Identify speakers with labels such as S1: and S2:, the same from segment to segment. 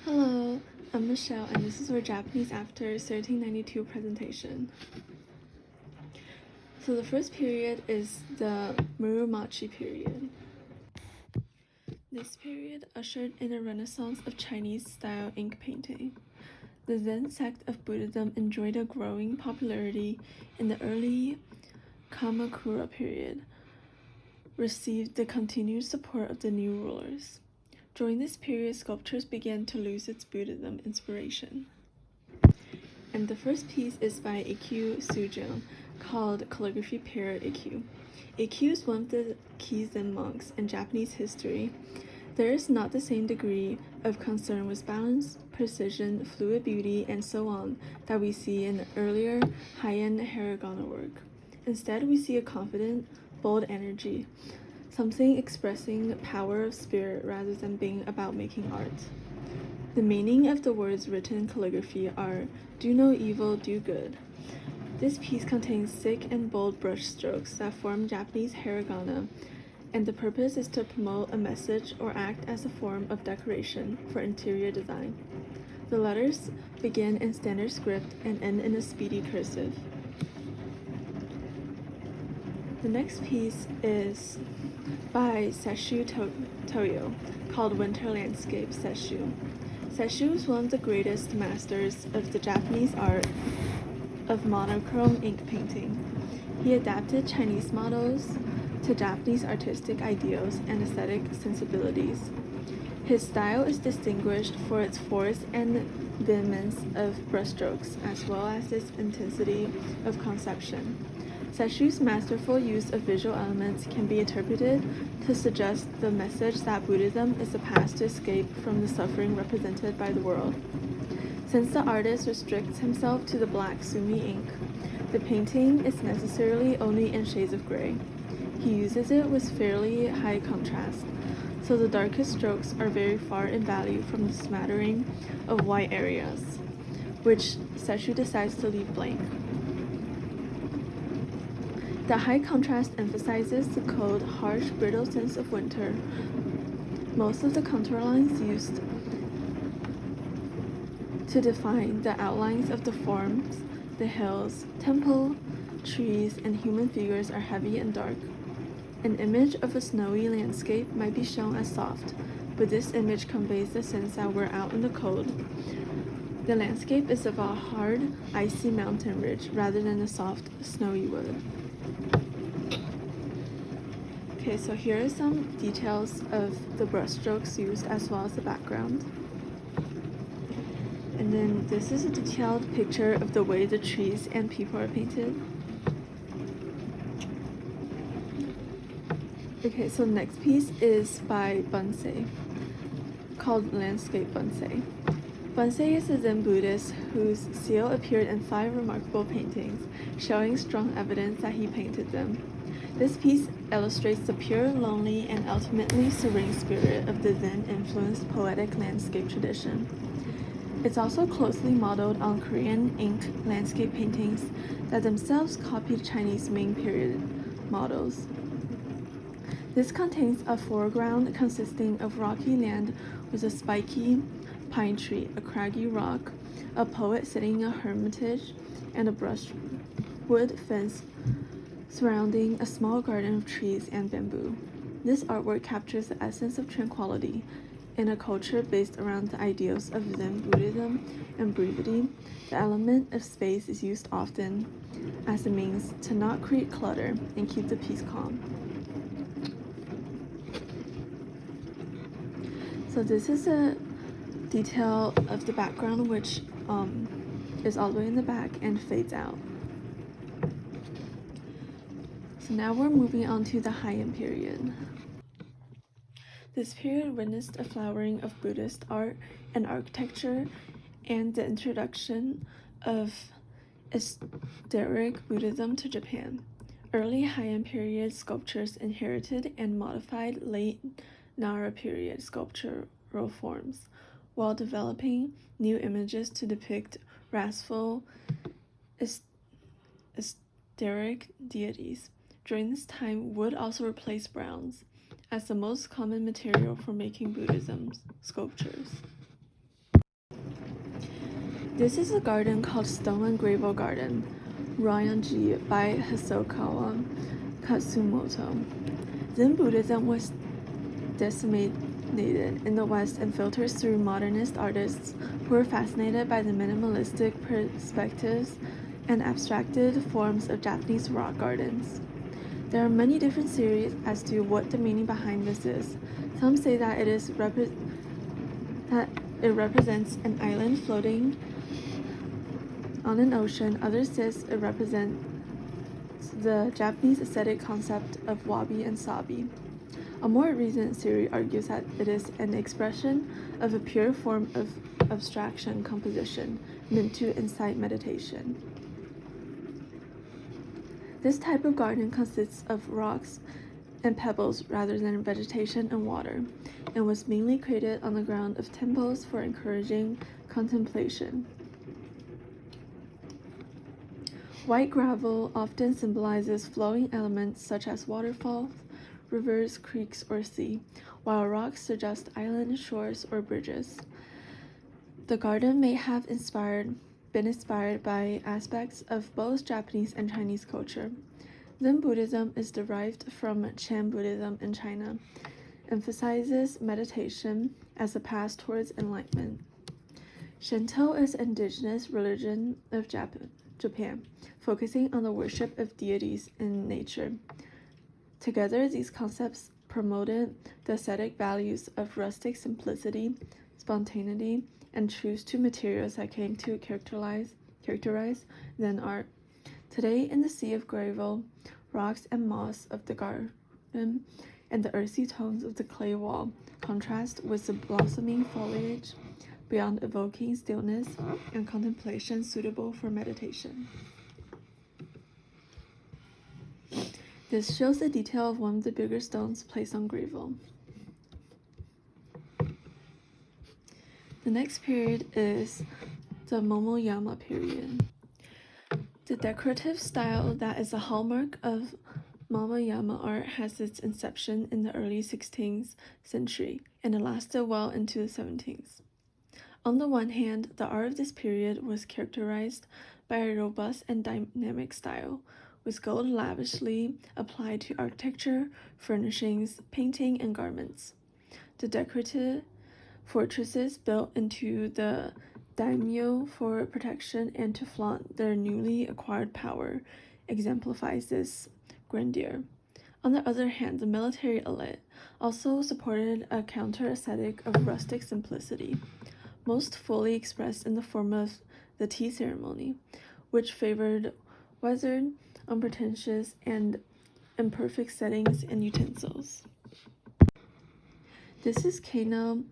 S1: Hello, I'm Michelle, and this is our Japanese after 1392 presentation. So the first period is the Muromachi period. This period ushered in a renaissance of Chinese-style ink painting. The Zen sect of Buddhism enjoyed a growing popularity in the early Kamakura period, received the continued support of the new rulers. During this period, sculptures began to lose its Buddhism inspiration. And the first piece is by Ikkyu Sujun, called Calligraphy Period Ikkyu. Ikkyu is one of the key Zen monks in Japanese history. There is not the same degree of concern with balance, precision, fluid beauty, and so on that we see in earlier high-end hiragana work. Instead, we see a confident, bold energy, something expressing power of spirit rather than being about making art. The meaning of the words written in calligraphy are, do no evil, do good. This piece contains thick and bold brush strokes that form Japanese hiragana, and the purpose is to promote a message or act as a form of decoration for interior design. The letters begin in standard script and end in a speedy cursive. The next piece is by Sesshu Toyo, called Winter Landscape Sesshu. Sesshu is one of the greatest masters of the Japanese art of monochrome ink painting. He adapted Chinese models to Japanese artistic ideals and aesthetic sensibilities. His style is distinguished for its force and vehemence of brushstrokes, as well as its intensity of conception. Sesshu's masterful use of visual elements can be interpreted to suggest the message that Buddhism is a path to escape from the suffering represented by the world. Since the artist restricts himself to the black sumi ink, the painting is necessarily only in shades of gray. He uses it with fairly high contrast, so the darkest strokes are very far in value from the smattering of white areas, which Sesshu decides to leave blank. The high contrast emphasizes the cold, harsh, brittle sense of winter. Most of the contour lines used to define the outlines of the forms, the hills, temple, trees, and human figures are heavy and dark. An image of a snowy landscape might be shown as soft, but this image conveys the sense that we're out in the cold. The landscape is of a hard, icy mountain ridge rather than a soft, snowy wood. Okay, so here are some details of the brushstrokes used as well as the background. And then this is a detailed picture of the way the trees and people are painted. Okay, so the next piece is by Bunsei, called Landscape Bunsei. Bunsei is a Zen Buddhist whose seal appeared in 5 remarkable paintings, showing strong evidence that he painted them. This piece illustrates the pure, lonely, and ultimately serene spirit of the Zen-influenced poetic landscape tradition. It's also closely modeled on Korean ink landscape paintings that themselves copied Chinese Ming period models. This contains a foreground consisting of rocky land with a spiky pine tree, a craggy rock, a poet sitting in a hermitage, and a brushwood fence surrounding a small garden of trees and bamboo. This artwork captures the essence of tranquility in a culture based around the ideals of Zen Buddhism and brevity. The element of space is used often as a means to not create clutter and keep the peace calm. So this is a detail of the background, which is all the way in the back and fades out. So now we're moving on to the Heian period. This period witnessed a flowering of Buddhist art and architecture and the introduction of esoteric Buddhism to Japan. Early Heian period sculptures inherited and modified late Nara period sculptural forms, while developing new images to depict wrathful, esoteric deities. During this time, wood also replaced bronze as the most common material for making Buddhism sculptures. This is a garden called Stone and Gravel Garden, Ryanji by Hosokawa Katsumoto. Zen Buddhism was disseminated in the West and filters through modernist artists who were fascinated by the minimalistic perspectives and abstracted forms of Japanese rock gardens. There are many different theories as to what the meaning behind this is. Some say that it represents an island floating on an ocean. Others say it represents the Japanese aesthetic concept of wabi and sabi. A more recent theory argues that it is an expression of a pure form of abstraction composition meant to incite meditation. This type of garden consists of rocks and pebbles rather than vegetation and water, and was mainly created on the ground of temples for encouraging contemplation. White gravel often symbolizes flowing elements such as waterfalls, rivers, creeks, or sea, while rocks suggest island shores or bridges. The garden may have been inspired by aspects of both Japanese and Chinese culture. Zen Buddhism is derived from Chan Buddhism in China, emphasizes meditation as a path towards enlightenment. Shinto is an indigenous religion of Japan, focusing on the worship of deities in nature. Together, these concepts promoted the aesthetic values of rustic simplicity, spontaneity, and truth to materials that came to characterize Zen art. Today, in the sea of gravel, rocks and moss of the garden, and the earthy tones of the clay wall contrast with the blossoming foliage, beyond evoking stillness and contemplation suitable for meditation. This shows the detail of one of the bigger stones placed on gravel. The next period is the Momoyama period. The decorative style that is a hallmark of Momoyama art has its inception in the early 16th century, and it lasted well into the 17th. On the one hand, the art of this period was characterized by a robust and dynamic style, with gold lavishly applied to architecture, furnishings, painting, and garments. The decorative fortresses built into the daimyo for protection and to flaunt their newly acquired power exemplifies this grandeur. On the other hand, the military elite also supported a counter-aesthetic of rustic simplicity, most fully expressed in the form of the tea ceremony, which favored weathered, unpretentious, and imperfect settings and utensils. This is Kano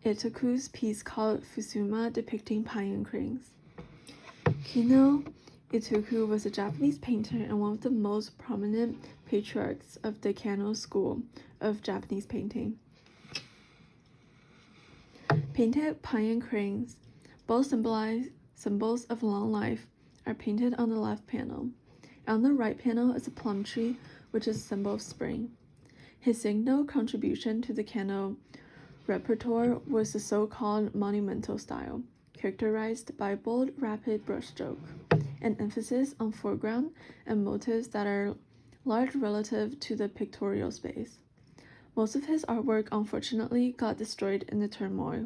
S1: Itoku's piece called Fusuma, depicting pine cranes. Kano Itoku was a Japanese painter and one of the most prominent patriarchs of the Kano school of Japanese painting. Painted pine cranes, both symbolize symbols of long life, are painted on the left panel. On the right panel is a plum tree, which is a symbol of spring. His signal contribution to the Kano repertoire was the so-called monumental style, characterized by bold, rapid brushstroke, an emphasis on foreground and motifs that are large relative to the pictorial space. Most of his artwork unfortunately got destroyed in the turmoil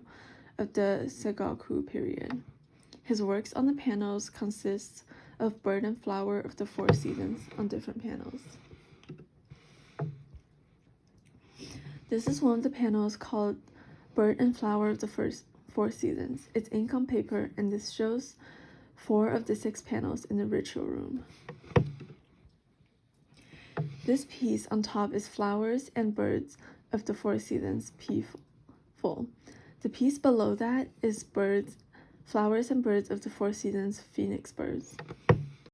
S1: of the Sengoku period. His works on the panels consist of bird and flower of the four seasons on different panels. This is one of the panels called Bird and Flower of the Four Seasons. It's ink on paper, and this shows 4 of the 6 panels in the ritual room. This piece on top is Flowers and Birds of the Four Seasons, P full. The piece below that is Flowers and Birds of the Four Seasons, Phoenix Birds.